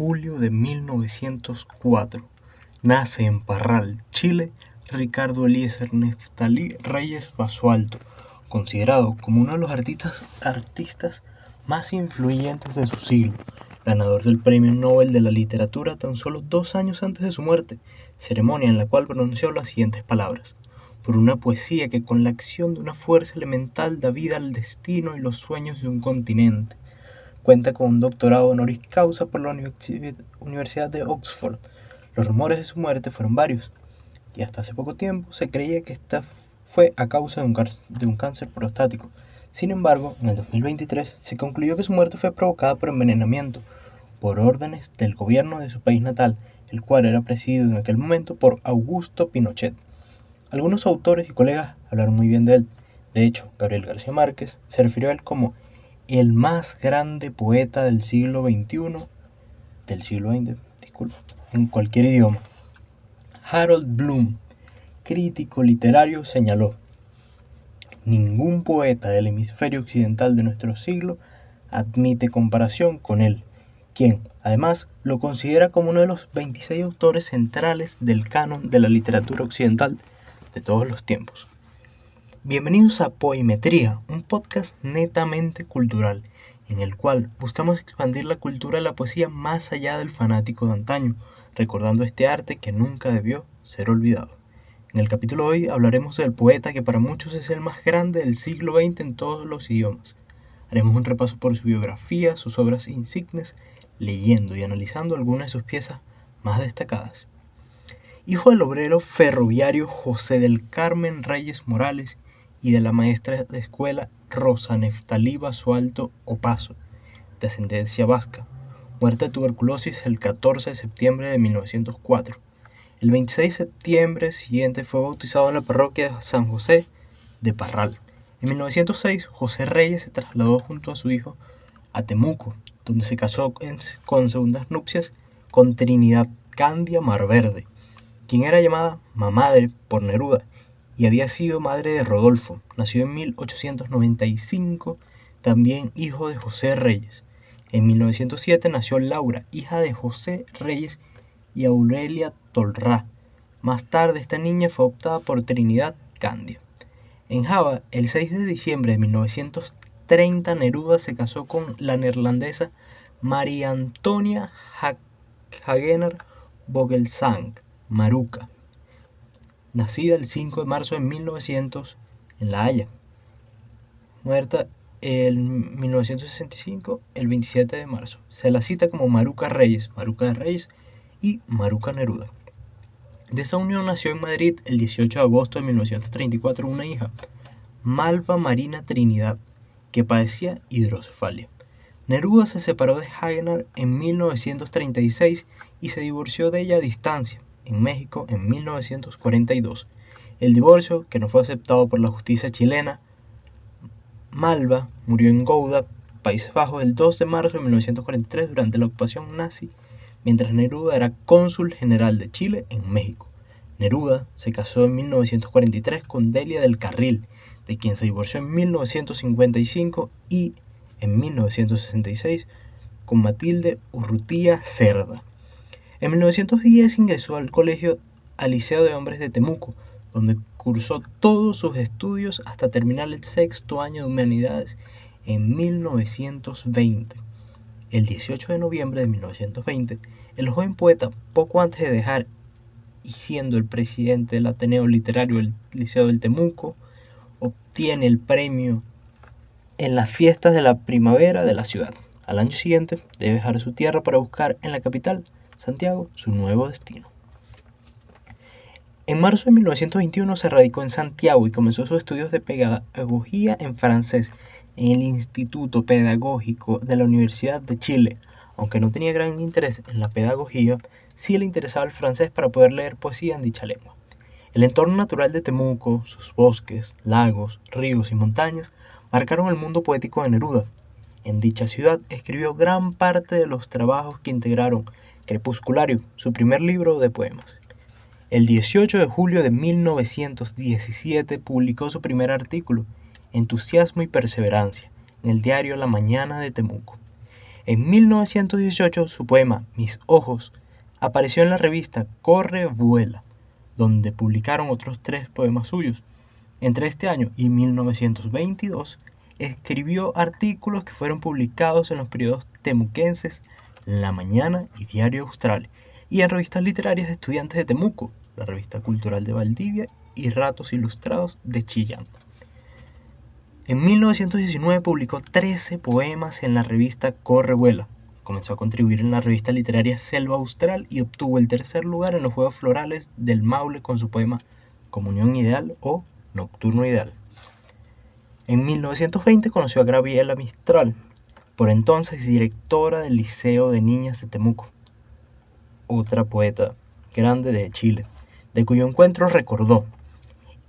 julio de 1904, nace en Parral, Chile, Ricardo Eliezer Neftalí Reyes Basualdo, considerado como uno de los artistas más influyentes de su siglo, ganador del Premio Nobel de la Literatura tan solo 2 años antes de su muerte, ceremonia en la cual pronunció las siguientes palabras: por una poesía que con la acción de una fuerza elemental da vida al destino y los sueños de un continente. Cuenta con un doctorado honoris causa por la Universidad de Oxford. Los rumores de su muerte fueron varios, y hasta hace poco tiempo se creía que esta fue a causa de un cáncer prostático. Sin embargo, en el 2023 se concluyó que su muerte fue provocada por envenenamiento, por órdenes del gobierno de su país natal, el cual era presidido en aquel momento por Augusto Pinochet. Algunos autores y colegas hablaron muy bien de él. De hecho, Gabriel García Márquez se refirió a él como el más grande poeta del siglo XX, en cualquier idioma. Harold Bloom, crítico literario, señaló: ningún poeta del hemisferio occidental de nuestro siglo admite comparación con él, quien, además, lo considera como uno de los 26 autores centrales del canon de la literatura occidental de todos los tiempos. Bienvenidos a Poemetría, un podcast netamente cultural, en el cual buscamos expandir la cultura de la poesía más allá del fanático de antaño, recordando este arte que nunca debió ser olvidado. En el capítulo de hoy hablaremos del poeta que para muchos es el más grande del siglo XX en todos los idiomas. Haremos un repaso por su biografía, sus obras insignes, leyendo y analizando algunas de sus piezas más destacadas. Hijo del obrero ferroviario José del Carmen Reyes Morales y de la maestra de escuela Rosa Neftalí Basualdo Opazo, de ascendencia vasca, muerta de tuberculosis el 14 de septiembre de 1904. El 26 de septiembre siguiente fue bautizado en la parroquia de San José de Parral. En 1906, José Reyes se trasladó junto a su hijo a Temuco, donde se casó con segundas nupcias con Trinidad Candia Marverde, quien era llamada mamá por Neruda y había sido madre de Rodolfo, nacido en 1895, también hijo de José Reyes. En 1907 nació Laura, hija de José Reyes y Aurelia Tolrá. Más tarde esta niña fue adoptada por Trinidad Candia. En Java, el 6 de diciembre de 1930, Neruda se casó con la neerlandesa María Antonia Hagener Vogelsang, Maruca, nacida el 5 de marzo de 1900 en La Haya, muerta en 1965, el 27 de marzo. Se la cita como Maruca de Reyes y Maruca Neruda. De esta unión nació en Madrid el 18 de agosto de 1934 una hija, Malva Marina Trinidad, que padecía hidrocefalia. Neruda se separó de Hagener en 1936 y se divorció de ella a distancia, en México, en 1942. El divorcio, que no fue aceptado por la justicia chilena, Malva murió en Gouda, Países Bajos, el 2 de marzo de 1943 durante la ocupación nazi, mientras Neruda era cónsul general de Chile en México. Neruda se casó en 1943 con Delia del Carril, de quien se divorció en 1955, y en 1966 con Matilde Urrutia Cerda. En 1910 ingresó al Liceo de Hombres de Temuco, donde cursó todos sus estudios hasta terminar el 6º año de Humanidades en 1920. El 18 de noviembre de 1920, el joven poeta, poco antes de dejar y siendo el presidente del Ateneo Literario del Liceo del Temuco, obtiene el premio en las fiestas de la primavera de la ciudad. Al año siguiente debe dejar su tierra para buscar en la capital, Santiago, su nuevo destino. En marzo de 1921 se radicó en Santiago y comenzó sus estudios de pedagogía en francés en el Instituto Pedagógico de la Universidad de Chile. Aunque no tenía gran interés en la pedagogía, sí le interesaba el francés para poder leer poesía en dicha lengua. El entorno natural de Temuco, sus bosques, lagos, ríos y montañas, marcaron el mundo poético de Neruda. En dicha ciudad escribió gran parte de los trabajos que integraron Crepusculario, su primer libro de poemas. El 18 de julio de 1917 publicó su primer artículo, Entusiasmo y Perseverancia, en el diario La Mañana de Temuco. En 1918 su poema Mis ojos apareció en la revista Corre Vuela, donde publicaron otros 3 poemas suyos. Entre este año y 1922 escribió artículos que fueron publicados en los periódicos temuquenses La Mañana y Diario Austral, y en revistas literarias de estudiantes de Temuco, la Revista Cultural de Valdivia y Ratos Ilustrados de Chillán. En 1919 publicó 13 poemas en la revista Corre Vuela. Comenzó a contribuir en la revista literaria Selva Austral y obtuvo el 3er lugar en los Juegos Florales del Maule con su poema Comunión Ideal o Nocturno Ideal. En 1920 conoció a Gabriela Mistral, por entonces directora del Liceo de Niñas de Temuco, otra poeta grande de Chile, de cuyo encuentro recordó: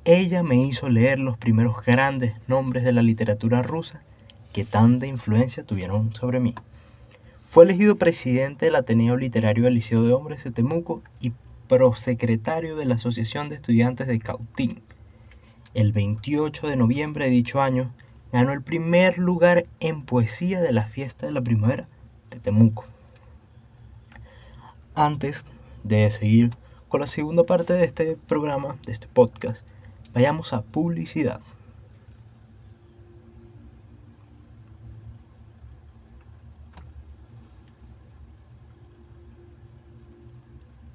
ella me hizo leer los primeros grandes nombres de la literatura rusa que tanta influencia tuvieron sobre mí. Fue elegido presidente del Ateneo Literario del Liceo de Hombres de Temuco y prosecretario de la Asociación de Estudiantes de Cautín. El 28 de noviembre de dicho año ganó el primer lugar en poesía de la fiesta de la primavera de Temuco. Antes de seguir con la segunda parte de este programa, de este podcast, vayamos a publicidad.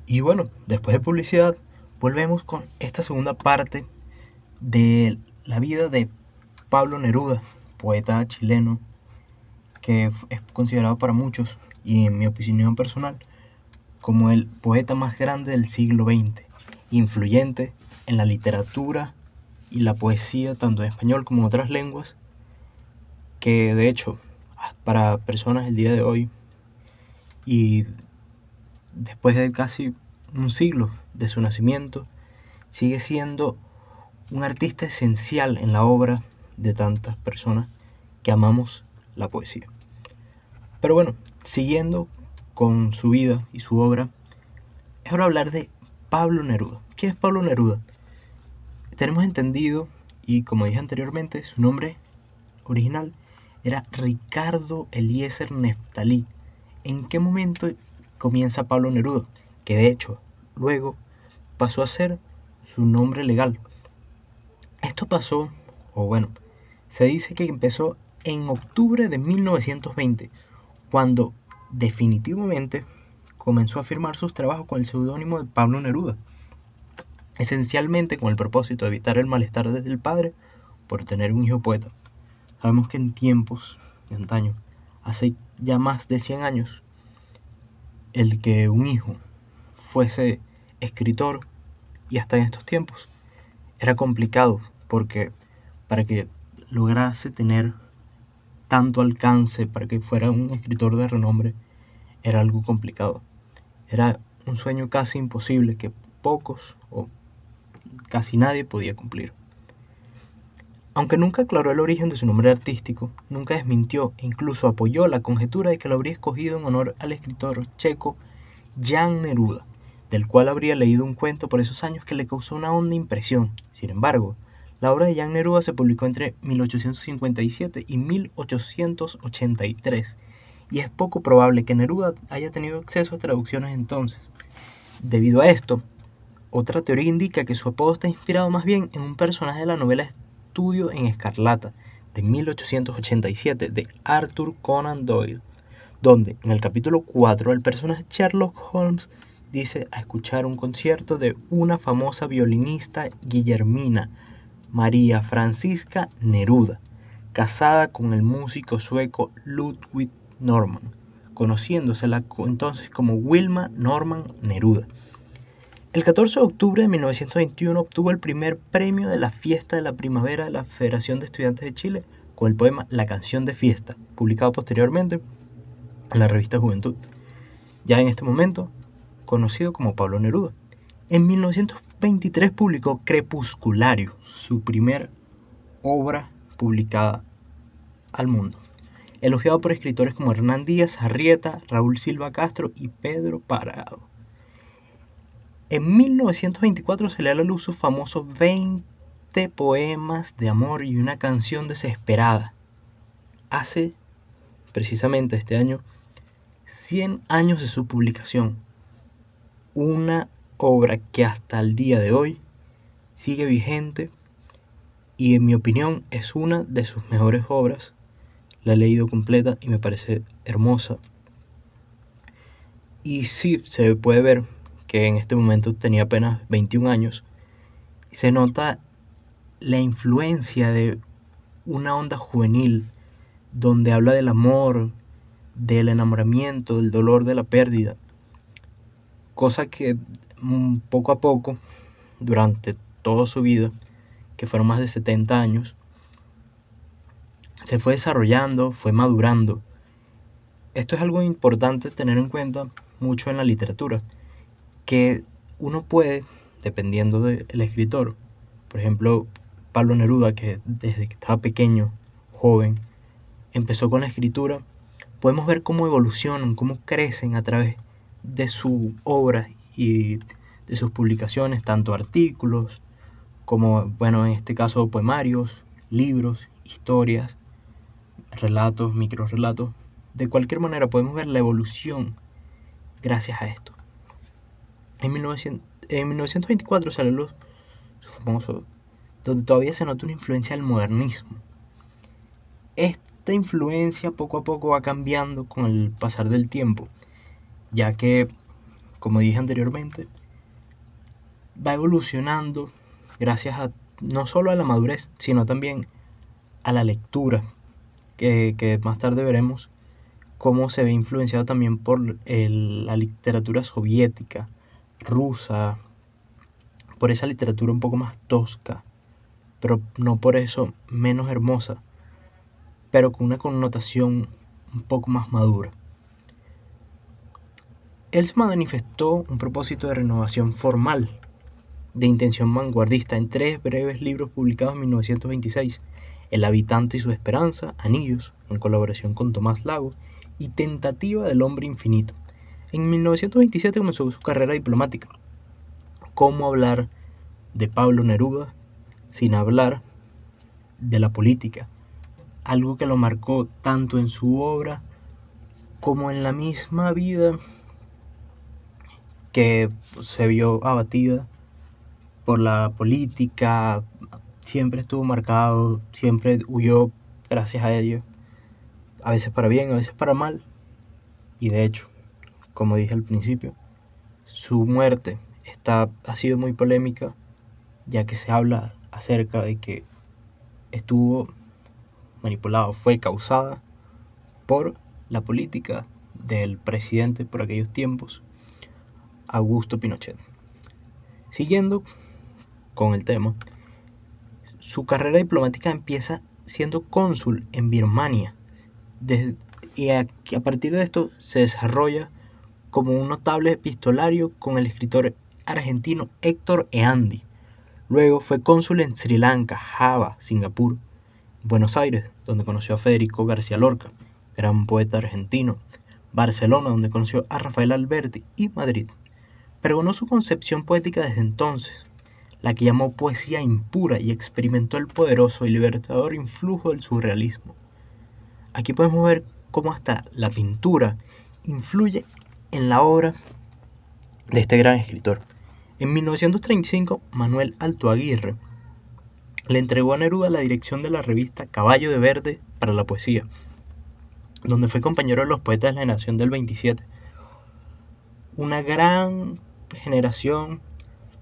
Y bueno, después de publicidad, volvemos con esta segunda parte de la vida de Pablo Neruda, poeta chileno que es considerado para muchos, y en mi opinión personal, como el poeta más grande del siglo XX, influyente en la literatura y la poesía tanto en español como en otras lenguas, que de hecho para personas del día de hoy y después de casi un siglo de su nacimiento, sigue siendo un artista esencial en la obra de tantas personas que amamos la poesía. Pero bueno, siguiendo con su vida y su obra, es hora de hablar de Pablo Neruda. ¿Quién es Pablo Neruda? Tenemos entendido, y como dije anteriormente, su nombre original era Ricardo Eliezer Neftalí. ¿En qué momento comienza Pablo Neruda? Que de hecho luego pasó a ser su nombre legal. Esto pasó, o bueno, se dice que empezó en octubre de 1920, cuando definitivamente comenzó a firmar sus trabajos con el seudónimo de Pablo Neruda, esencialmente con el propósito de evitar el malestar del padre por tener un hijo poeta. Sabemos que en tiempos de antaño, hace ya más de 100 años, el que un hijo fuese escritor, y hasta en estos tiempos, era complicado, porque para que lograse tener tanto alcance, para que fuera un escritor de renombre, era algo complicado. Era un sueño casi imposible que pocos o casi nadie podía cumplir. Aunque nunca aclaró el origen de su nombre artístico, nunca desmintió e incluso apoyó la conjetura de que lo habría escogido en honor al escritor checo Jan Neruda, del cual habría leído un cuento por esos años que le causó una honda impresión. Sin embargo, la obra de Jan Neruda se publicó entre 1857 y 1883, y es poco probable que Neruda haya tenido acceso a traducciones entonces. Debido a esto, otra teoría indica que su apodo está inspirado más bien en un personaje de la novela Estudio en Escarlata, de 1887, de Arthur Conan Doyle, donde en el capítulo 4 el personaje Sherlock Holmes dice a escuchar un concierto de una famosa violinista guillermina, María Francisca Neruda, casada con el músico sueco Ludwig Norman, conociéndosela entonces como Wilma Norman Neruda. El 14 de octubre de 1921 obtuvo el primer premio de la Fiesta de la Primavera de la Federación de Estudiantes de Chile con el poema La Canción de Fiesta, publicado posteriormente en la revista Juventud, ya en este momento conocido como Pablo Neruda. En 1923 publicó Crepusculario, su primer obra publicada al mundo, elogiado por escritores como Hernán Díaz Arrieta, Raúl Silva Castro y Pedro Parado. En 1924 se le da a la luz su famoso 20 poemas de amor y una canción desesperada. Hace precisamente este año, 100 años de su publicación. Una obra que hasta el día de hoy sigue vigente y en mi opinión es una de sus mejores obras. La he leído completa y me parece hermosa. Y sí, se puede ver que en este momento tenía apenas 21 años. Y se nota la influencia de una onda juvenil donde habla del amor, del enamoramiento, del dolor de la pérdida. Cosa que poco a poco, durante toda su vida, que fueron más de 70 años, se fue desarrollando, fue madurando. Esto es algo importante tener en cuenta mucho en la literatura, que uno puede, dependiendo del escritor, por ejemplo, Pablo Neruda, que desde que estaba pequeño, joven, empezó con la escritura, podemos ver cómo evolucionan, cómo crecen a través de su obra y de sus publicaciones, tanto artículos como, bueno, en este caso poemarios, libros, historias, relatos, microrelatos. De cualquier manera podemos ver la evolución gracias a esto. En 1924 sale luz su famoso, donde todavía se nota una influencia del modernismo. Esta influencia poco a poco va cambiando con el pasar del tiempo, ya que, como dije anteriormente, va evolucionando gracias a no solo a la madurez, sino también a la lectura, que más tarde veremos cómo se ve influenciado también por la literatura soviética, rusa, por esa literatura un poco más tosca, pero no por eso menos hermosa, pero con una connotación un poco más madura. Él se manifestó un propósito de renovación formal, de intención vanguardista, en 3 breves libros publicados en 1926, El habitante y su esperanza, Anillos, en colaboración con Tomás Lago, y Tentativa del hombre infinito. En 1927 comenzó su carrera diplomática. ¿Cómo hablar de Pablo Neruda sin hablar de la política? Algo que lo marcó tanto en su obra como en la misma vida, que se vio abatida por la política, siempre estuvo marcado, siempre huyó gracias a ello, a veces para bien, a veces para mal, y de hecho, como dije al principio, su muerte ha sido muy polémica, ya que se habla acerca de que estuvo manipulado, fue causada por la política del presidente por aquellos tiempos, Augusto Pinochet. Siguiendo con el tema, su carrera diplomática empieza siendo cónsul en Birmania, y a partir de esto se desarrolla como un notable epistolario con el escritor argentino Héctor Eandi. Luego fue cónsul en Sri Lanka, Java, Singapur, Buenos Aires, donde conoció a Federico García Lorca, gran poeta argentino, Barcelona, donde conoció a Rafael Alberti, y Madrid. Pregonó su concepción poética desde entonces, la que llamó poesía impura, y experimentó el poderoso y libertador influjo del surrealismo. Aquí podemos ver cómo hasta la pintura influye en la obra de este gran escritor. En 1935, Manuel Alto Aguirre le entregó a Neruda la dirección de la revista Caballo de Verde para la poesía, donde fue compañero de los poetas de la generación del 27. Una gran generación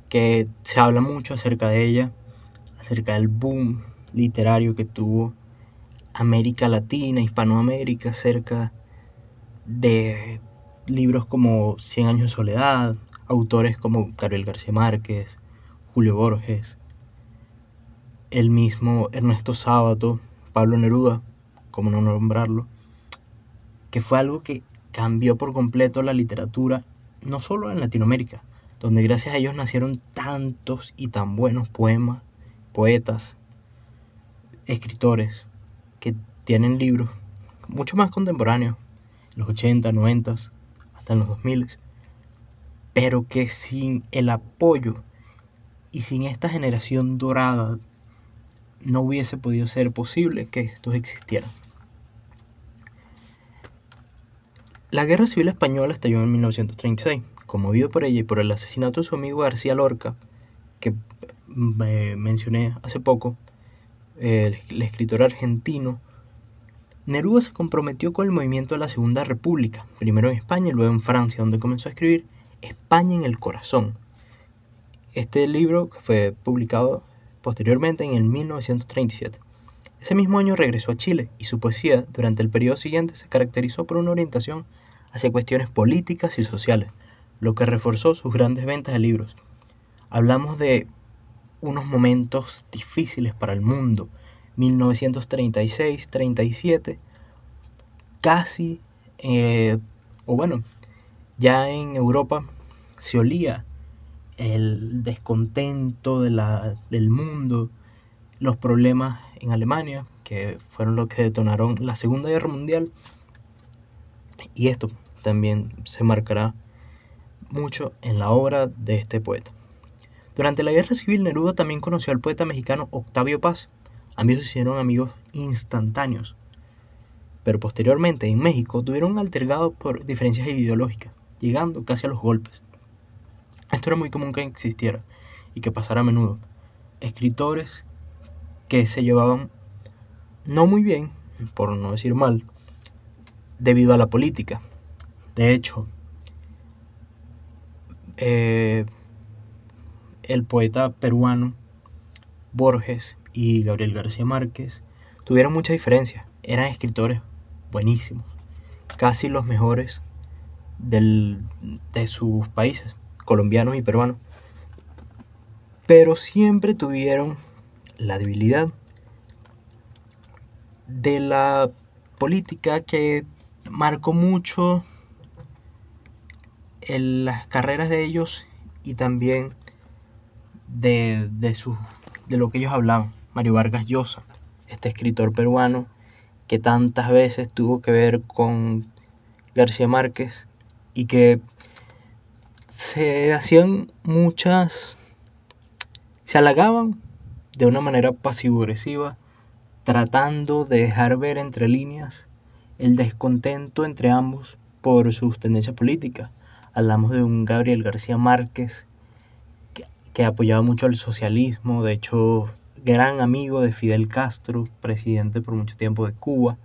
que se habla mucho acerca de ella, acerca del boom literario que tuvo América Latina, Hispanoamérica, acerca de libros como 100 años de soledad, autores como Gabriel García Márquez, Julio Borges, el mismo Ernesto Sábato, Pablo Neruda, como no nombrarlo, que fue algo que cambió por completo la literatura, no solo en Latinoamérica, donde gracias a ellos nacieron tantos y tan buenos poemas, poetas, escritores, que tienen libros mucho más contemporáneos, en los 80, 90, hasta en los 2000, pero que sin el apoyo y sin esta generación dorada no hubiese podido ser posible que estos existieran. La Guerra Civil Española estalló en 1936. Conmovido por ella y por el asesinato de su amigo García Lorca, que mencioné hace poco, el escritor argentino, Neruda se comprometió con el movimiento de la Segunda República, primero en España y luego en Francia, donde comenzó a escribir España en el corazón. Este libro fue publicado posteriormente en el 1937. Ese mismo año regresó a Chile y su poesía durante el periodo siguiente se caracterizó por una orientación hacia cuestiones políticas y sociales, lo que reforzó sus grandes ventas de libros. Hablamos de unos momentos difíciles para el mundo, 1936-37, casi, o bueno, ya en Europa se olía el descontento del mundo, los problemas en Alemania, que fueron los que detonaron la Segunda Guerra Mundial, y esto también se marcará mucho en la obra de este poeta. Durante la Guerra Civil, Neruda también conoció al poeta mexicano Octavio Paz. Ambos se hicieron amigos instantáneos, pero posteriormente en México tuvieron un altercado por diferencias ideológicas, llegando casi a los golpes. Esto era muy común que existiera y que pasara a menudo. Escritores que se llevaban no muy bien, por no decir mal, debido a la política. De hecho, el poeta peruano Borges y Gabriel García Márquez tuvieron muchas diferencias. Eran escritores buenísimos, casi los mejores de sus países, colombianos y peruanos. Pero siempre tuvieron la debilidad de la política que marcó mucho en las carreras de ellos y también de lo que ellos hablaban. Mario Vargas Llosa, este escritor peruano que tantas veces tuvo que ver con García Márquez y que se halagaban de una manera pasivo-agresiva, tratando de dejar ver entre líneas el descontento entre ambos por sus tendencias políticas. Hablamos de un Gabriel García Márquez que apoyaba mucho al socialismo, de hecho, gran amigo de Fidel Castro, presidente por mucho tiempo de Cuba,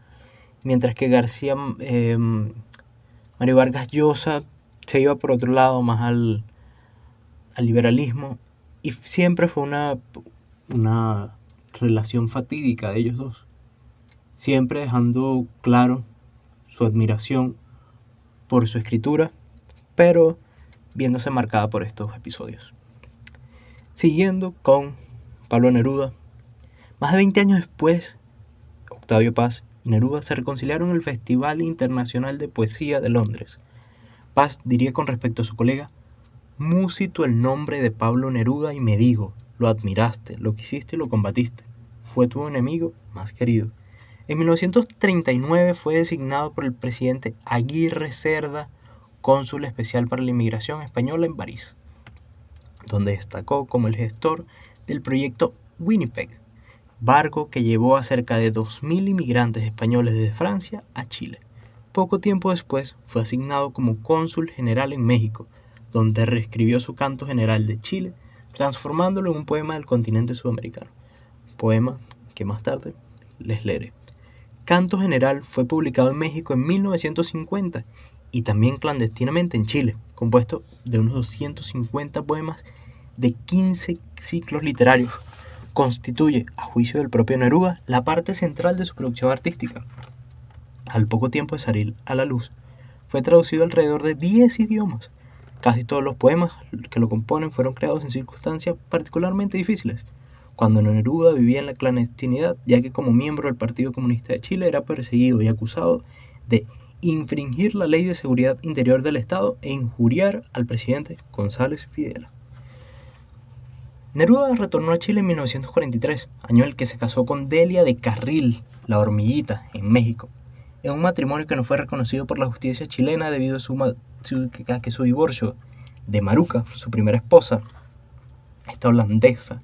mientras que Mario Vargas Llosa se iba por otro lado, más al liberalismo, y siempre fue una relación fatídica de ellos dos, siempre dejando claro su admiración por su escritura, pero viéndose marcada por estos episodios. Siguiendo con Pablo Neruda, más de 20 años después, Octavio Paz y Neruda se reconciliaron en el Festival Internacional de Poesía de Londres. Paz diría con respecto a su colega: "Músito el nombre de Pablo Neruda y me digo, lo admiraste, lo quisiste y lo combatiste. Fue tu enemigo más querido". En 1939 fue designado por el presidente Aguirre Cerda cónsul especial para la inmigración española en París, donde destacó como el gestor del proyecto Winnipeg, barco que llevó a cerca de 2.000 inmigrantes españoles desde Francia a Chile. Poco tiempo después fue asignado como cónsul general en México, donde reescribió su Canto General de Chile, transformándolo en un poema del continente sudamericano, poema que más tarde les leeré. Canto General fue publicado en México en 1950 y también clandestinamente en Chile, compuesto de unos 250 poemas de 15 ciclos literarios. Constituye, a juicio del propio Neruda, la parte central de su producción artística. Al poco tiempo de salir a la luz, fue traducido alrededor de 10 idiomas. Casi todos los poemas que lo componen fueron creados en circunstancias particularmente difíciles, cuando Neruda vivía en la clandestinidad, ya que como miembro del Partido Comunista de Chile era perseguido y acusado de infringir la Ley de Seguridad Interior del Estado e injuriar al presidente González Videla. Neruda retornó a Chile en 1943, año en el que se casó con Delia de Carril, la Hormiguita, en México, en un matrimonio que no fue reconocido por la justicia chilena debido a que su divorcio de Maruca, su primera esposa, esta holandesa,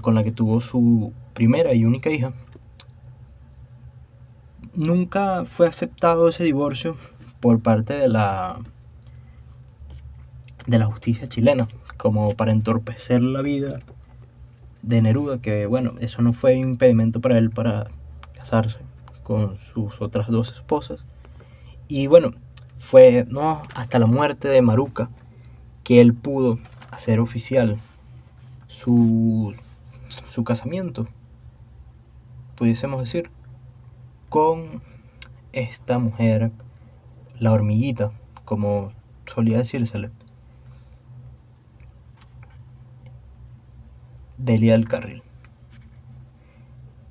con la que tuvo su primera y única hija, nunca fue aceptado ese divorcio por parte de la justicia chilena, como para entorpecer la vida de Neruda, que bueno, eso no fue impedimento para él para casarse con sus otras dos esposas. Y bueno, fue no hasta la muerte de Maruca que él pudo hacer oficial su casamiento, pudiésemos decir, con esta mujer, la hormiguita, como solía decírsele, Delia del Carril.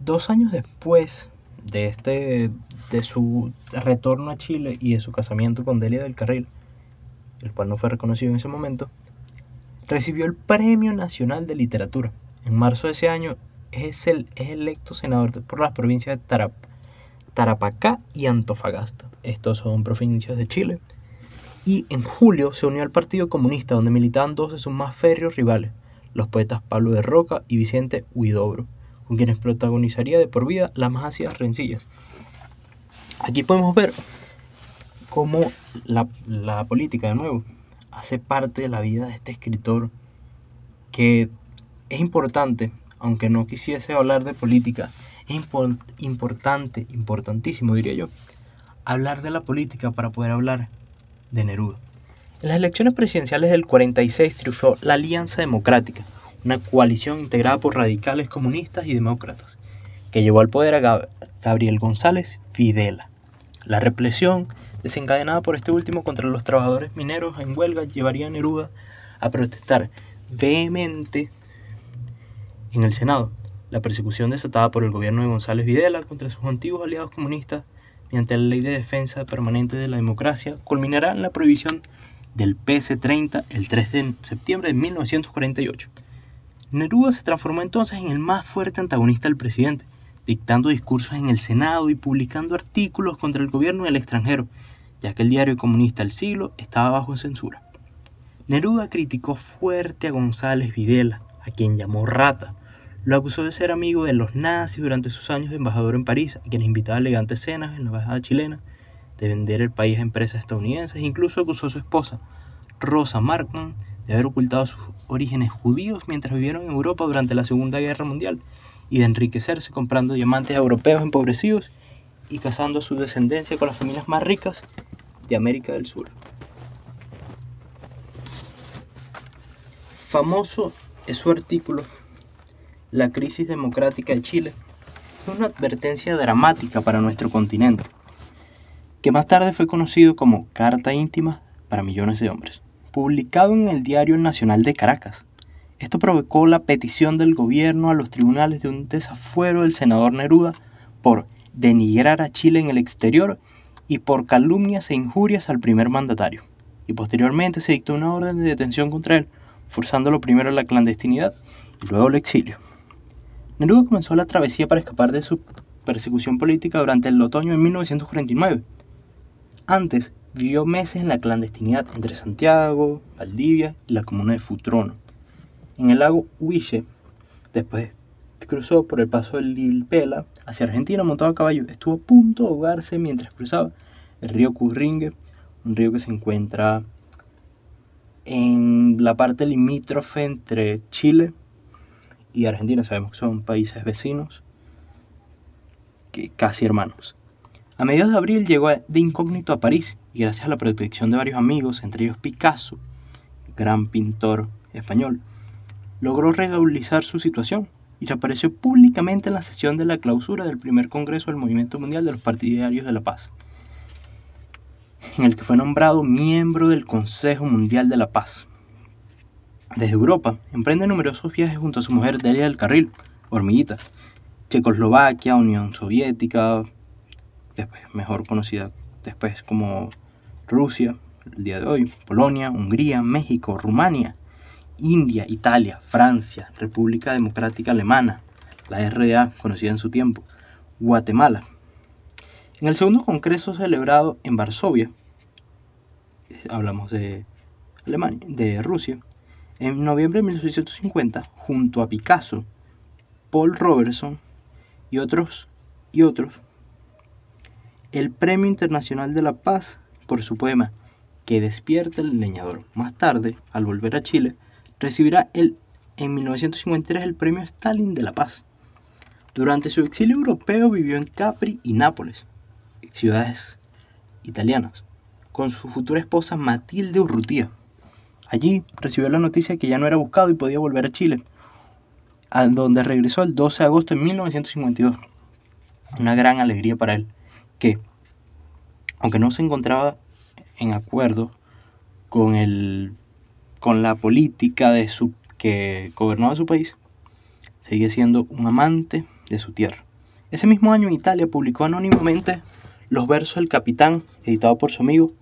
2 años después de su retorno a Chile y de su casamiento con Delia del Carril, el cual no fue reconocido en ese momento, recibió el Premio Nacional de Literatura. En marzo de ese año es electo senador por las provincias de Tarapacá y Antofagasta. Estos son provincias de Chile. Y en julio se unió al Partido Comunista, donde militaban dos de sus más férreos rivales, los poetas Pablo de Roca y Vicente Huidobro, con quienes protagonizaría de por vida las más ácidas rencillas. Aquí podemos ver cómo la política, de nuevo, hace parte de la vida de este escritor, que es importante, aunque no quisiese hablar de política, es importantísimo, diría yo, hablar de la política para poder hablar de Neruda. En las elecciones presidenciales del 46 triunfó la Alianza Democrática, una coalición integrada por radicales comunistas y demócratas, que llevó al poder a Gabriel González Videla. La represión desencadenada por este último contra los trabajadores mineros en huelga llevaría a Neruda a protestar vehemente en el Senado. La persecución desatada por el gobierno de González Videla contra sus antiguos aliados comunistas mediante la Ley de Defensa Permanente de la Democracia culminará en la prohibición del PC-30 el 3 de septiembre de 1948. Neruda se transformó entonces en el más fuerte antagonista del presidente, dictando discursos en el Senado y publicando artículos contra el gobierno y el extranjero, ya que el diario comunista El Siglo estaba bajo censura. Neruda criticó fuerte a González Videla, a quien llamó rata. Lo acusó de ser amigo de los nazis durante sus años de embajador en París, a quien invitaba a elegantes cenas en la embajada chilena, de vender el país a empresas estadounidenses. Incluso acusó a su esposa, Rosa Markman, de haber ocultado sus orígenes judíos mientras vivieron en Europa durante la Segunda Guerra Mundial y de enriquecerse comprando diamantes europeos empobrecidos y casando a su descendencia con las familias más ricas de América del Sur. Famoso es su artículo La crisis democrática de Chile, una advertencia dramática para nuestro continente, que más tarde fue conocido como Carta íntima para millones de hombres, publicado en el Diario Nacional de Caracas. Esto provocó la petición del gobierno a los tribunales de un desafuero del senador Neruda por denigrar a Chile en el exterior y por calumnias e injurias al primer mandatario. Y posteriormente se dictó una orden de detención contra él, forzándolo primero a la clandestinidad y luego al exilio. Neruda comenzó la travesía para escapar de su persecución política durante el otoño de 1949. Antes, vivió meses en la clandestinidad entre Santiago, Valdivia y la comuna de Futrono. En el lago Huiche, después cruzó por el paso del Lilpela hacia Argentina montado a caballo. Estuvo a punto de ahogarse mientras cruzaba el río Curringue, un río que se encuentra en la parte limítrofe entre Chile y Argentina. Sabemos que son países vecinos, que casi hermanos. A mediados de abril llegó de incógnito a París y gracias a la protección de varios amigos, entre ellos Picasso, gran pintor español, logró regularizar su situación y reapareció públicamente en la sesión de la clausura del primer congreso del Movimiento Mundial de los Partidarios de la Paz, en el que fue nombrado miembro del Consejo Mundial de la Paz. Desde Europa, emprende numerosos viajes junto a su mujer Delia del Carril, hormiguita, Checoslovaquia, Unión Soviética, después mejor conocida después como Rusia, el día de hoy, Polonia, Hungría, México, Rumania, India, Italia, Francia, República Democrática Alemana, la RDA, conocida en su tiempo, Guatemala. En el segundo congreso celebrado en Varsovia, hablamos de Alemania, de Rusia, en noviembre de 1850, junto a Picasso, Paul Robeson y otros, el Premio Internacional de la Paz por su poema Que despierta el leñador. Más tarde, al volver a Chile, recibirá en 1953 el Premio Stalin de la Paz. Durante su exilio europeo vivió en Capri y Nápoles, ciudades italianas, con su futura esposa Matilde Urrutia. Allí recibió la noticia que ya no era buscado y podía volver a Chile, a donde regresó el 12 de agosto de 1952. Una gran alegría para él, que, aunque no se encontraba en acuerdo con la política que gobernaba su país, seguía siendo un amante de su tierra. Ese mismo año en Italia publicó anónimamente Los versos del capitán, editado por su amigo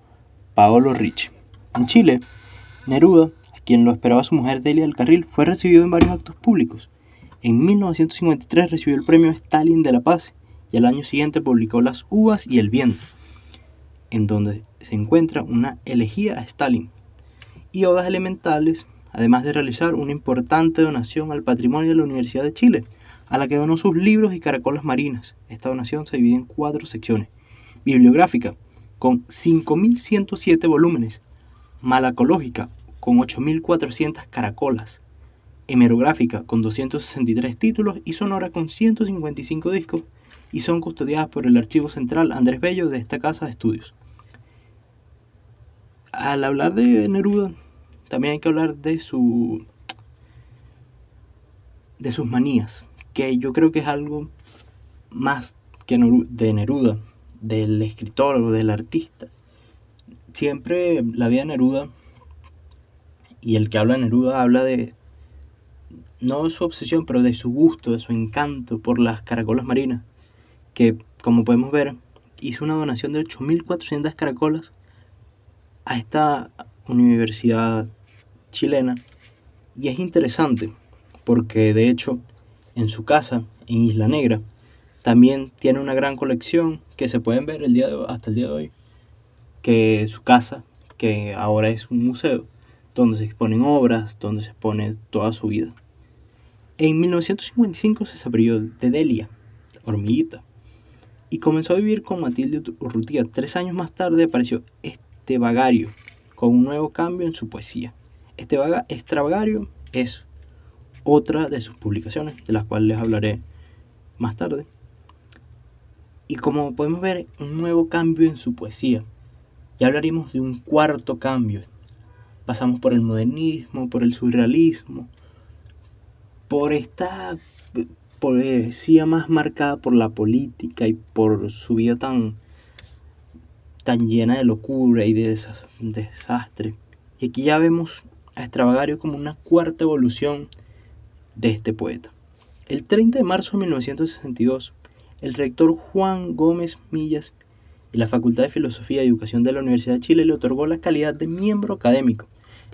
Paolo Ricci. En Chile, Neruda, a quien lo esperaba su mujer Delia del Carril, fue recibido en varios actos públicos. En 1953 recibió el Premio Stalin de la Paz y al año siguiente publicó Las uvas y el viento, en donde se encuentra una elegía a Stalin y odas elementales, además de realizar una importante donación al patrimonio de la Universidad de Chile, a la que donó sus libros y caracolas marinas. Esta donación se divide en 4 secciones: bibliográfica, con 5.107 volúmenes; malacológica, con 8.400 caracolas; hemerográfica, con 263 títulos; y sonora, con 155 discos, y son custodiadas por el Archivo Central Andrés Bello de esta casa de estudios. Al hablar de Neruda, también hay que hablar de sus manías, que yo creo que es algo más que de Neruda, del escritor o del artista. Siempre la vida de Neruda, y el que habla de Neruda habla de, no de su obsesión, pero de su gusto, de su encanto por las caracolas marinas, que, como podemos ver, hizo una donación de 8.400 caracolas a esta universidad chilena. Y es interesante porque, de hecho, en su casa, en Isla Negra, también tiene una gran colección que se pueden ver hasta el día de hoy, que su casa, que ahora es un museo, donde se exponen obras, donde se expone toda su vida. En 1955 se separó de Delia, hormiguita, y comenzó a vivir con Matilde Urrutia. 3 años más tarde apareció Extravagario, con un nuevo cambio en su poesía. Extravagario es otra de sus publicaciones, de las cuales les hablaré más tarde. Y como podemos ver, un nuevo cambio en su poesía. Ya hablaremos de un cuarto cambio. Pasamos por el modernismo, por el surrealismo, por esta poesía más marcada por la política y por su vida tan llena de locura y de desastre. Y aquí ya vemos a Extravagario como una cuarta evolución de este poeta. El 30 de marzo de 1962, el rector Juan Gómez Millas y la Facultad de Filosofía y Educación de la Universidad de Chile le otorgó la calidad de miembro académico,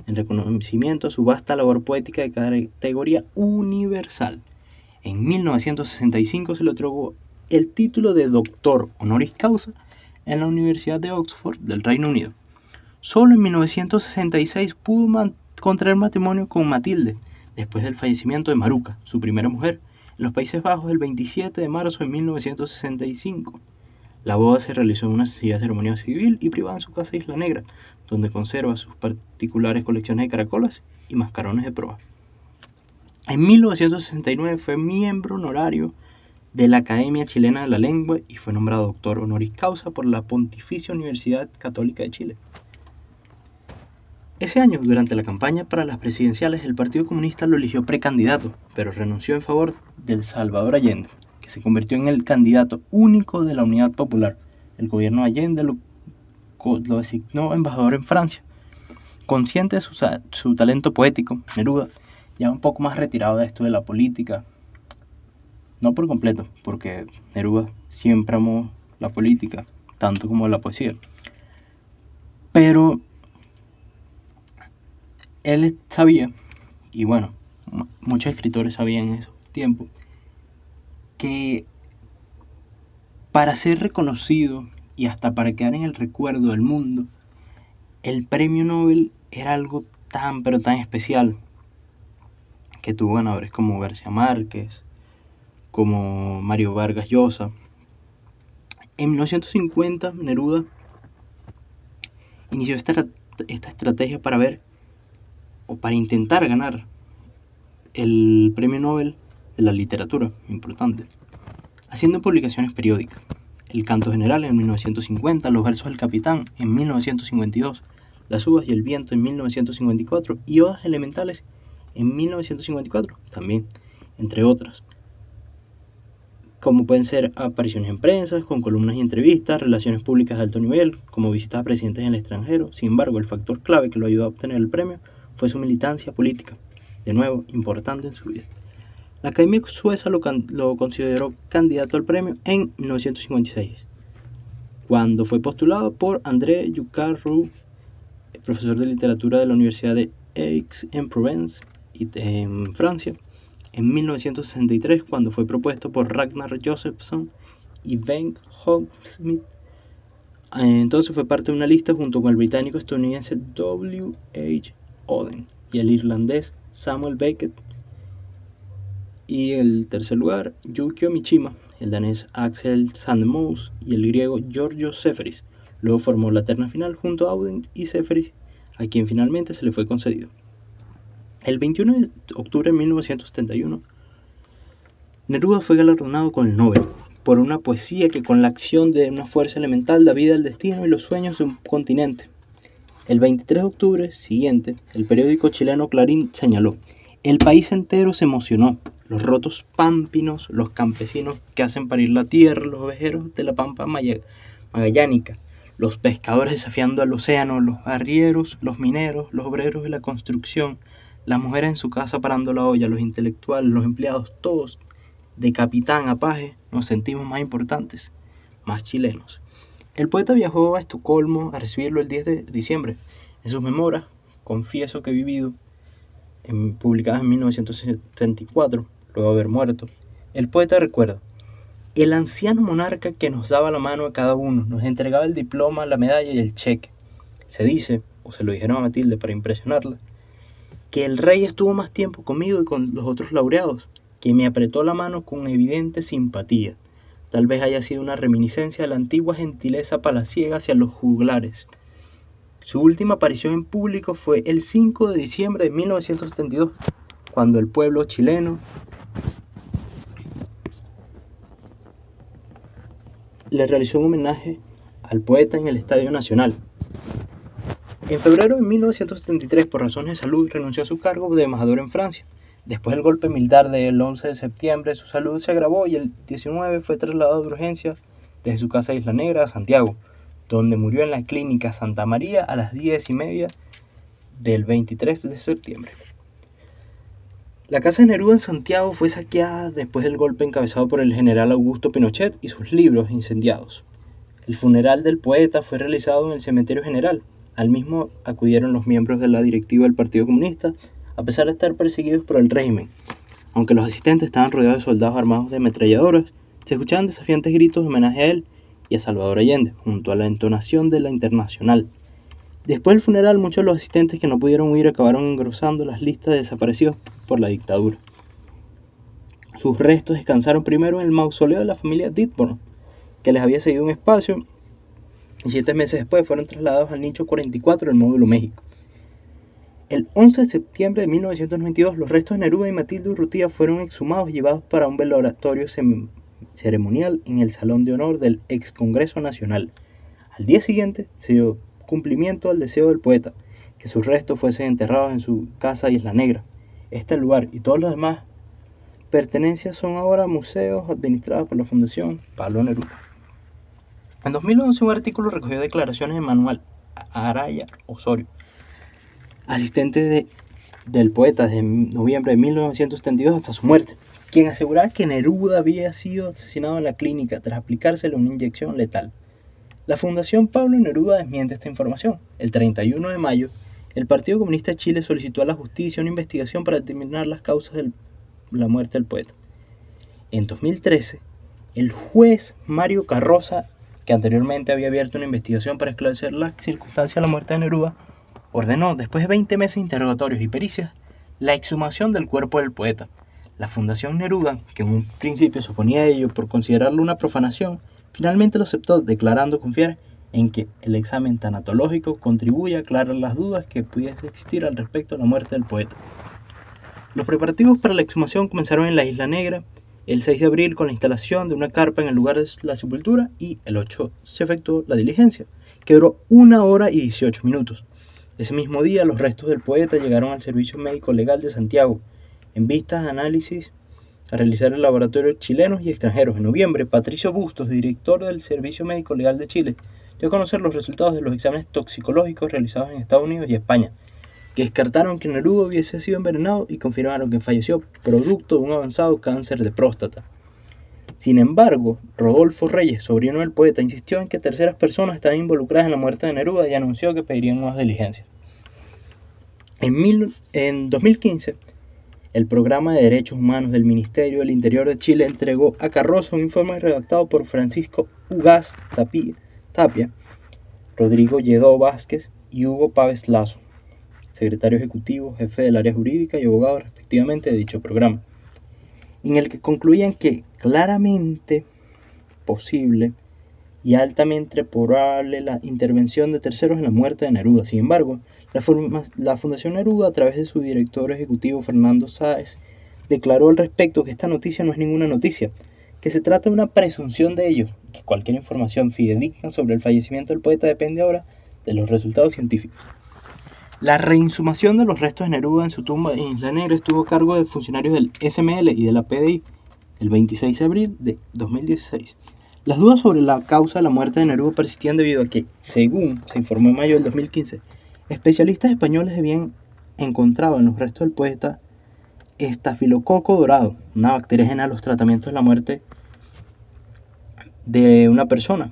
en reconocimiento a su vasta labor poética de categoría universal. En 1965 se le otorgó el título de doctor honoris causa en la Universidad de Oxford del Reino Unido. Solo en 1966 pudo contraer matrimonio con Matilde, después del fallecimiento de Maruca, su primera mujer, en los Países Bajos el 27 de marzo de 1965. La boda se realizó en una sencilla ceremonia civil y privada en su casa de Isla Negra, donde conserva sus particulares colecciones de caracolas y mascarones de proa. En 1969 fue miembro honorario de la Academia Chilena de la Lengua y fue nombrado doctor honoris causa por la Pontificia Universidad Católica de Chile. Ese año, durante la campaña para las presidenciales, el Partido Comunista lo eligió precandidato, pero renunció en favor del Salvador Allende, que se convirtió en el candidato único de la Unidad Popular. El gobierno de Allende lo designó embajador en Francia. Consciente de su talento poético, Neruda, ya un poco más retirado de esto de la política, no por completo, porque Neruda siempre amó la política, tanto como la poesía, pero él sabía, y bueno, muchos escritores sabían en esos tiempos, que para ser reconocido y hasta para quedar en el recuerdo del mundo, el premio Nobel era algo tan pero tan especial, que tuvo ganadores como García Márquez, como Mario Vargas Llosa, En 1950, Neruda inició esta estrategia para ver o para intentar ganar el Premio Nobel de la Literatura, importante, haciendo publicaciones periódicas. El Canto General en 1950, Los Versos del Capitán en 1952, Las Uvas y el Viento en 1954 y Odas Elementales en 1954 también, entre otras, como pueden ser apariciones en prensa, con columnas y entrevistas, relaciones públicas de alto nivel, como visitas a presidentes en el extranjero. Sin embargo, el factor clave que lo ayudó a obtener el premio fue su militancia política, de nuevo, importante en su vida. La Academia Sueca lo consideró candidato al premio en 1956, cuando fue postulado por André Jucard-Roux, profesor de literatura de la Universidad de Aix-en-Provence, en Francia. En 1963, cuando fue propuesto por Ragnar Josephson y Bengt Holmschmidt, entonces fue parte de una lista junto con el británico-estadounidense W. H. Auden y el irlandés Samuel Beckett. Y el tercer lugar, Yukio Mishima, el danés Axel Sandemose y el griego Georgios Seferis. Luego formó la terna final junto a Auden y Seferis, a quien finalmente se le fue concedido. El 21 de octubre de 1971, Neruda fue galardonado con el Nobel por una poesía que con la acción de una fuerza elemental da vida al destino y los sueños de un continente. El 23 de octubre siguiente, el periódico chileno Clarín señaló: el país entero se emocionó. Los rotos pámpinos, los campesinos que hacen parir la tierra, los ovejeros de la pampa magallánica, los pescadores desafiando al océano, los arrieros, los mineros, los obreros de la construcción, las mujeres en su casa parando la olla, los intelectuales, los empleados, todos, de capitán a paje, nos sentimos más importantes, más chilenos. El poeta viajó a Estocolmo a recibirlo el 10 de diciembre. En sus memorias, Confieso que he vivido, publicadas en 1974, luego de haber muerto, el poeta recuerda: el anciano monarca que nos daba la mano a cada uno, nos entregaba el diploma, la medalla y el cheque. Se dice, o se lo dijeron a Matilde para impresionarla, que el rey estuvo más tiempo conmigo y con los otros laureados, que me apretó la mano con evidente simpatía. Tal vez haya sido una reminiscencia de la antigua gentileza palaciega hacia los juglares. Su última aparición en público fue el 5 de diciembre de 1972, cuando el pueblo chileno le realizó un homenaje al poeta en el Estadio Nacional. En febrero de 1973, por razones de salud, renunció a su cargo de embajador en Francia. Después del golpe militar del 11 de septiembre, su salud se agravó y el 19 fue trasladado de urgencia desde su casa de Isla Negra a Santiago, donde murió en la clínica Santa María a las 10:30 del 23 de septiembre. La casa de Neruda en Santiago fue saqueada después del golpe encabezado por el general Augusto Pinochet y sus libros incendiados. El funeral del poeta fue realizado en el Cementerio General. Al mismo acudieron los miembros de la directiva del Partido Comunista, a pesar de estar perseguidos por el régimen. Aunque los asistentes estaban rodeados de soldados armados de ametralladoras, se escuchaban desafiantes gritos de homenaje a él y a Salvador Allende, junto a la entonación de la Internacional. Después del funeral, muchos de los asistentes que no pudieron huir acabaron engrosando las listas de desaparecidos por la dictadura. Sus restos descansaron primero en el mausoleo de la familia Ditborn, que les había cedido un espacio, y 7 meses después fueron trasladados al nicho 44 del módulo México. El 11 de septiembre de 1992, los restos de Neruda y Matilde Urrutia fueron exhumados y llevados para un velatorio ceremonial en el Salón de Honor del ex Congreso Nacional. Al día siguiente se dio cumplimiento al deseo del poeta, que sus restos fuesen enterrados en su casa Isla Negra. Este lugar y todos los demás pertenencias son ahora museos administrados por la Fundación Pablo Neruda. En 2011, un artículo recogió declaraciones de Manuel Araya Osorio, asistente del poeta desde noviembre de 1972 hasta su muerte, quien aseguraba que Neruda había sido asesinado en la clínica tras aplicársele una inyección letal. La Fundación Pablo Neruda desmiente esta información. El 31 de mayo, el Partido Comunista de Chile solicitó a la justicia una investigación para determinar las causas de la muerte del poeta. En 2013, el juez Mario Carroza, que anteriormente había abierto una investigación para esclarecer las circunstancias de la muerte de Neruda, ordenó, después de 20 meses de interrogatorios y pericias, la exhumación del cuerpo del poeta. La Fundación Neruda, que en un principio se oponía a ello por considerarlo una profanación, Finalmente lo aceptó, declarando confiar en que el examen tanatológico contribuye a aclarar las dudas que pudiese existir al respecto de la muerte del poeta. Los preparativos para la exhumación comenzaron en la Isla Negra el 6 de abril con la instalación de una carpa en el lugar de la sepultura y el 8 se efectuó la diligencia, que duró 1 hora y 18 minutos. Ese mismo día los restos del poeta llegaron al Servicio Médico Legal de Santiago, en vistas a análisis a realizar en laboratorios chilenos y extranjeros. En noviembre, Patricio Bustos, director del Servicio Médico Legal de Chile, dio a conocer los resultados de los exámenes toxicológicos realizados en Estados Unidos y España, que descartaron que Neruda hubiese sido envenenado y confirmaron que falleció producto de un avanzado cáncer de próstata. Sin embargo, Rodolfo Reyes, sobrino del poeta, insistió en que terceras personas estaban involucradas en la muerte de Neruda y anunció que pedirían nuevas diligencias. En 2015, el Programa de Derechos Humanos del Ministerio del Interior de Chile entregó a Carroza un informe redactado por Francisco Ugaz Tapia, Rodrigo Lledó Vázquez y Hugo Páez Lazo, secretario ejecutivo, jefe del área jurídica y abogado respectivamente de dicho programa, en el que concluían que claramente posible y altamente probable la intervención de terceros en la muerte de Neruda. Sin embargo, la Fundación Neruda, a través de su director ejecutivo Fernando Sáez, declaró al respecto que esta noticia no es ninguna noticia, que se trata de una presunción de ello, y que cualquier información fidedigna sobre el fallecimiento del poeta depende ahora de los resultados científicos. La reinsumación de los restos de Neruda en su tumba en Isla Negra estuvo a cargo de funcionarios del SML y de la PDI el 26 de abril de 2016. Las dudas sobre la causa de la muerte de Neruda persistían debido a que, según se informó en mayo del 2015, especialistas españoles habían encontrado en los restos del poeta estafilococo dorado, una bacteria ajena a los tratamientos de la muerte de una persona.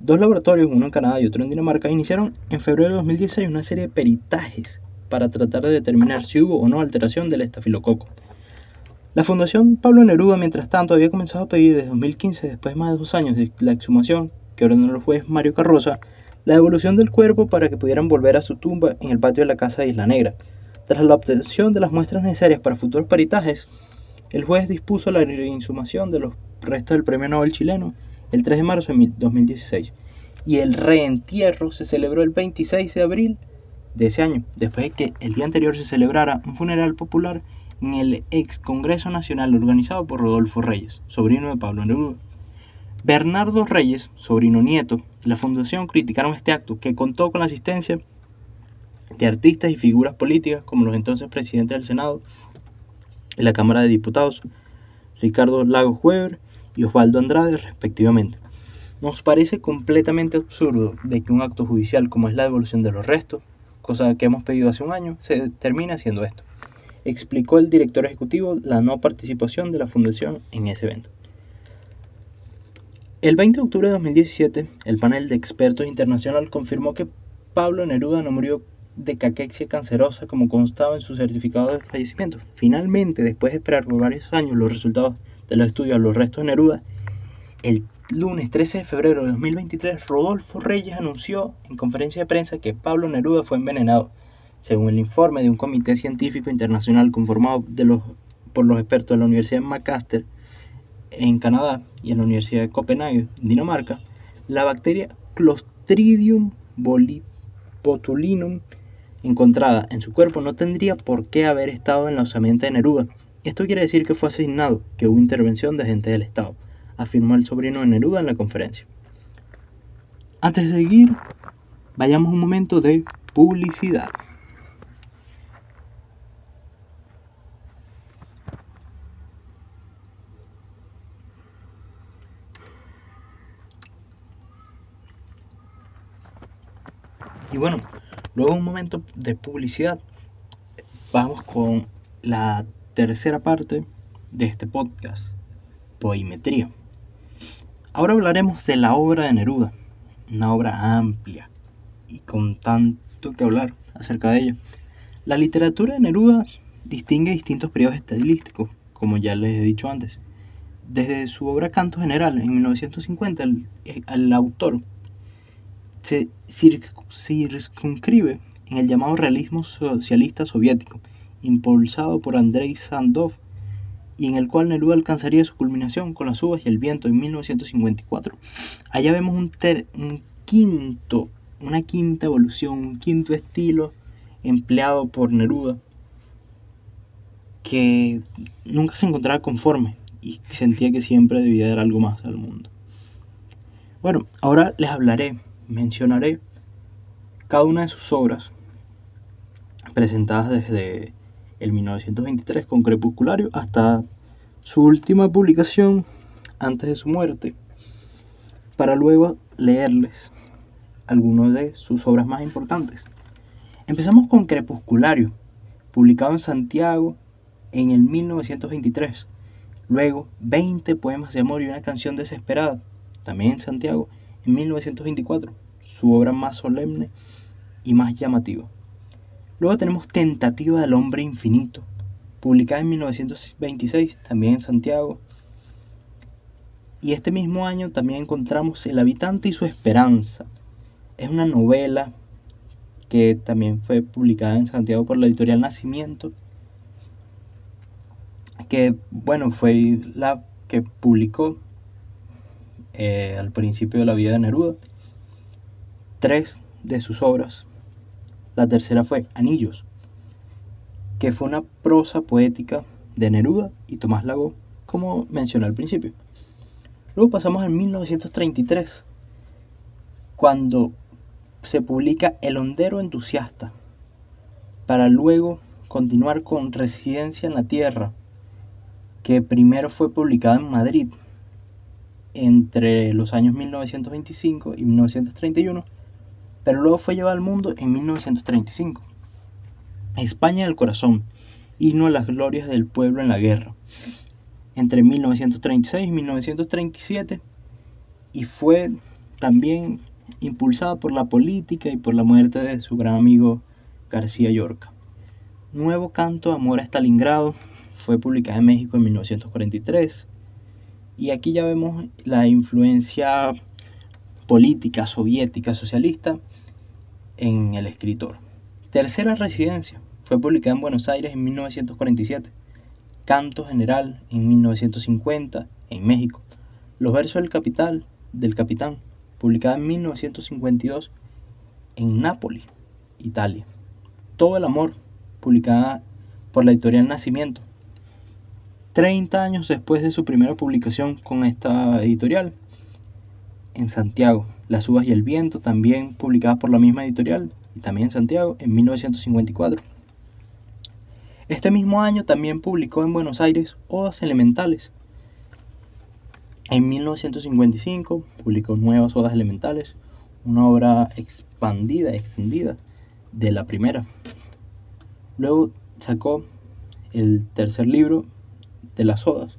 Dos laboratorios, uno en Canadá y otro en Dinamarca, iniciaron en febrero de 2016 una serie de peritajes para tratar de determinar si hubo o no alteración del estafilococo. La Fundación Pablo Neruda, mientras tanto, había comenzado a pedir desde 2015, después de más de 2 años de la exhumación que ordenó el juez Mario Carroza, la devolución del cuerpo para que pudieran volver a su tumba en el patio de la casa de Isla Negra. Tras la obtención de las muestras necesarias para futuros peritajes, el juez dispuso la reinsumación de los restos del premio Nobel chileno el 3 de marzo de 2016 y el reentierro se celebró el 26 de abril de ese año, después de que el día anterior se celebrara un funeral popular en el ex Congreso Nacional organizado por Rodolfo Reyes, sobrino de Pablo Neruda. Bernardo Reyes, sobrino nieto, y la fundación criticaron este acto, que contó con la asistencia de artistas y figuras políticas como los entonces presidentes del Senado y la Cámara de Diputados, Ricardo Lagos Weber y Osvaldo Andrade, respectivamente. Nos parece completamente absurdo de que un acto judicial como es la devolución de los restos, cosa que hemos pedido hace un año, se termine haciendo esto, explicó el director ejecutivo la no participación de la fundación en ese evento. El 20 de octubre de 2017, el panel de expertos internacional confirmó que Pablo Neruda no murió de caquexia cancerosa como constaba en su certificado de fallecimiento. Finalmente, después de esperar por varios años los resultados de los estudios a los restos de Neruda, el lunes 13 de febrero de 2023, Rodolfo Reyes anunció en conferencia de prensa que Pablo Neruda fue envenenado, según el informe de un comité científico internacional conformado por los expertos de la Universidad de Lancaster en Canadá y en la Universidad de Copenhague, Dinamarca. La bacteria Clostridium botulinum encontrada en su cuerpo no tendría por qué haber estado en la osamenta de Neruda. Esto quiere decir que fue asesinado, que hubo intervención de agentes del Estado, afirmó el sobrino de Neruda en la conferencia. Antes de seguir, vayamos a un momento de publicidad. Y bueno, luego de un momento de publicidad, vamos con la tercera parte de este podcast, Poimetría. Ahora hablaremos de la obra de Neruda, una obra amplia y con tanto que hablar acerca de ella. La literatura de Neruda distingue distintos periodos estilísticos, como ya les he dicho antes. Desde su obra Canto General, en 1950, el autor se circunscribe en el llamado realismo socialista soviético, impulsado por Andrei Sándov y en el cual Neruda alcanzaría su culminación con Las uvas y el viento en 1954. Allá vemos una quinta evolución, un quinto estilo empleado por Neruda, que nunca se encontraba conforme y sentía que siempre debía dar algo más al mundo. Bueno, ahora mencionaré cada una de sus obras presentadas desde el 1923 con Crepusculario hasta su última publicación antes de su muerte, para luego leerles algunas de sus obras más importantes. Empezamos con Crepusculario, publicado en Santiago en el 1923. Luego, 20 poemas de amor y una canción desesperada, también en Santiago, en 1924, su obra más solemne y más llamativa. Luego tenemos Tentativa del hombre infinito, publicada en 1926, también en Santiago. Y este mismo año también encontramos El habitante y su esperanza. Es una novela que también fue publicada en Santiago por la editorial Nacimiento, que bueno, fue la que publicó al principio de la vida de Neruda 3 de sus obras. La tercera fue Anillos, que fue una prosa poética de Neruda y Tomás Lago, como mencioné al principio. Luego pasamos al 1933, cuando se publica El hondero entusiasta, para luego continuar con Residencia en la Tierra, que primero fue publicada en Madrid entre los años 1925 y 1931, pero luego fue llevada al mundo en 1935. España del corazón, himno a las glorias del pueblo en la guerra, entre 1936 y 1937, y fue también impulsada por la política y por la muerte de su gran amigo García Lorca. Nuevo canto, Amor a Stalingrado, fue publicada en México en 1943, y aquí ya vemos la influencia política soviética socialista en el escritor. Tercera Residencia, fue publicada en Buenos Aires en 1947. Canto General en 1950 en México. Los versos del Capitán, publicada en 1952 en Nápoles, Italia. Todo el amor, publicada por la editorial Nacimiento. 30 años después de su primera publicación con esta editorial, en Santiago. Las uvas y el viento, también publicada por la misma editorial y también en Santiago en 1954. Este mismo año también publicó en Buenos Aires Odas Elementales. En 1955 publicó Nuevas Odas Elementales, una obra extendida de la primera. Luego sacó el tercer libro de las Odas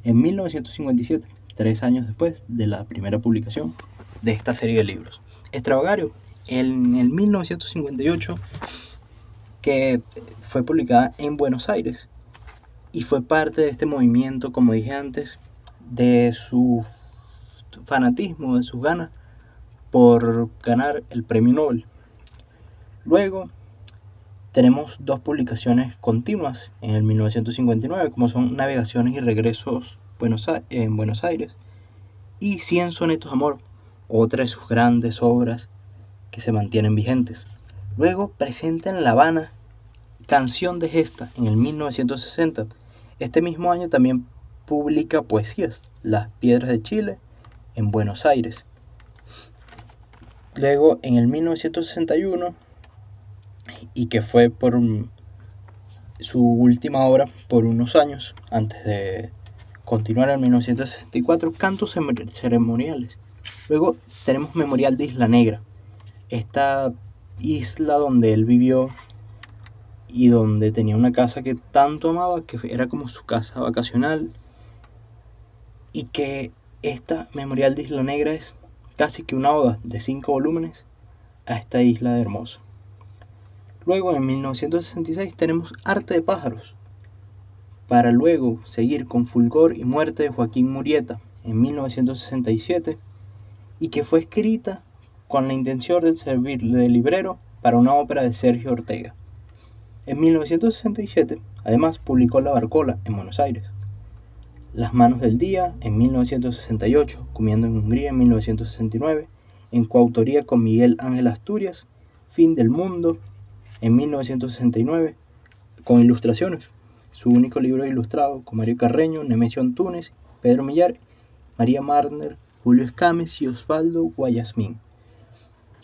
en 1957, 3 años después de la primera publicación de esta serie de libros. Extravagario, en el 1958, que fue publicada en Buenos Aires y fue parte de este movimiento, como dije antes, de su fanatismo, de sus ganas por ganar el premio Nobel. Luego tenemos 2 publicaciones continuas en el 1959, como son Navegaciones y Regresos en Buenos Aires y 100 sonetos de amor, otra de sus grandes obras que se mantienen vigentes. Luego presenta en La Habana Canción de Gesta en el 1960. Este mismo año también publica poesías, Las Piedras de Chile, en Buenos Aires. Luego en el 1961, y que fue por su última obra por unos años, antes de continuar en 1964, Cantos Ceremoniales. Luego tenemos Memorial de Isla Negra, esta isla donde él vivió y donde tenía una casa que tanto amaba, que era como su casa vacacional, y que esta Memorial de Isla Negra es casi que una oda de 5 volúmenes a esta isla hermosa. Luego en 1966 tenemos Arte de pájaros, para luego seguir con Fulgor y Muerte de Joaquín Murieta en 1967, y que fue escrita con la intención de servir de librero para una ópera de Sergio Ortega. En 1967, además, publicó La Barcola en Buenos Aires. Las manos del día en 1968, Comiendo en Hungría en 1969, en coautoría con Miguel Ángel Asturias, Fin del Mundo en 1969, con ilustraciones. Su único libro ilustrado con Mario Carreño, Nemesio Antunes, Pedro Millar, María Marner, Julio Escames y Osvaldo Guayasmín.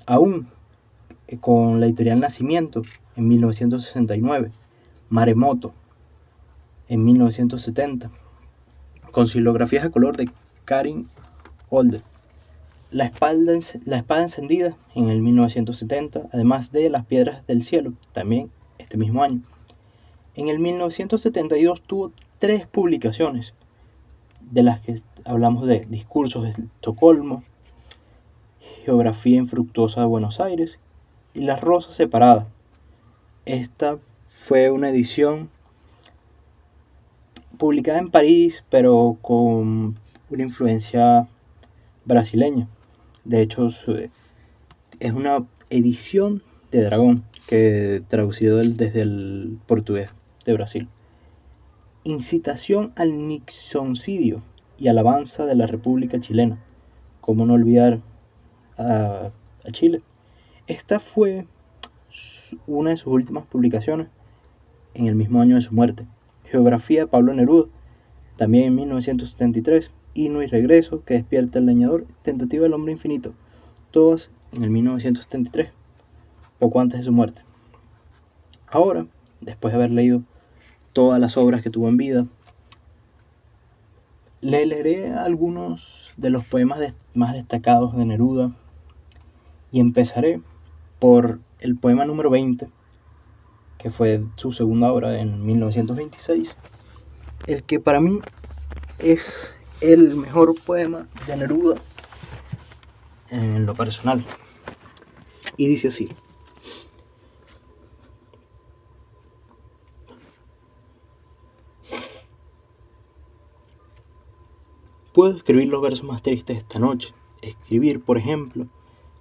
Aún con la editorial Nacimiento en 1969, Maremoto en 1970, con silografías a color de Karin Holder. La espada encendida en el 1970, además de Las piedras del cielo, también este mismo año. En el 1972 tuvo 3 publicaciones, de las que hablamos de Discursos de Estocolmo, Geografía infructuosa de Buenos Aires y Las rosas separadas. Esta fue una edición publicada en París, pero con una influencia brasileña. De hecho, es una edición de Dragón, que traducido desde el portugués de Brasil. Incitación al nixoncidio y alabanza de la República Chilena. ¿Cómo no olvidar a Chile? Esta fue una de sus últimas publicaciones en el mismo año de su muerte. Geografía de Pablo Neruda, también en 1973. Hino y regreso, Que despierta el leñador, Tentativa del hombre infinito, todas en el 1973, poco antes de su muerte. Ahora, después de haber leído todas las obras que tuvo en vida, le leeré algunos de los poemas más destacados de Neruda y empezaré por el poema número 20, que fue su segunda obra en 1926, el que para mí es el mejor poema de Neruda en lo personal. Y dice así: puedo escribir los versos más tristes esta noche. Escribir, por ejemplo,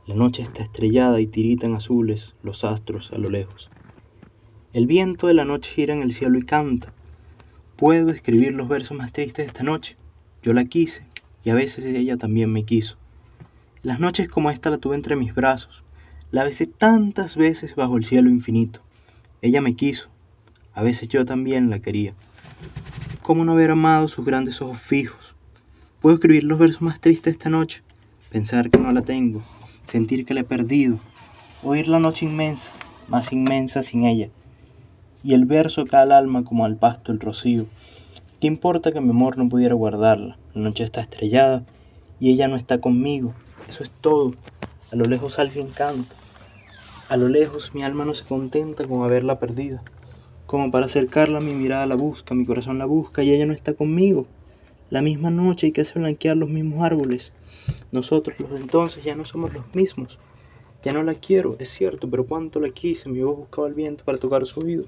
la noche está estrellada y tiritan azules los astros a lo lejos. El viento de la noche gira en el cielo y canta. Puedo escribir los versos más tristes esta noche. Yo la quise y a veces ella también me quiso. Las noches como esta la tuve entre mis brazos. La besé tantas veces bajo el cielo infinito. Ella me quiso. A veces yo también la quería. ¿Cómo no haber amado sus grandes ojos fijos? Puedo escribir los versos más tristes esta noche. Pensar que no la tengo. Sentir que la he perdido. Oír la noche inmensa, más inmensa sin ella. Y el verso cae al alma como al pasto el rocío. ¿Qué importa que mi amor no pudiera guardarla? La noche está estrellada y ella no está conmigo. Eso es todo. A lo lejos alguien canta. A lo lejos mi alma no se contenta con haberla perdida. Como para acercarla mi mirada la busca, mi corazón la busca y ella no está conmigo. La misma noche y que hace blanquear los mismos árboles. Nosotros los de entonces ya no somos los mismos. Ya no la quiero, es cierto, pero cuánto la quise. Mi voz buscaba el viento para tocar su oído.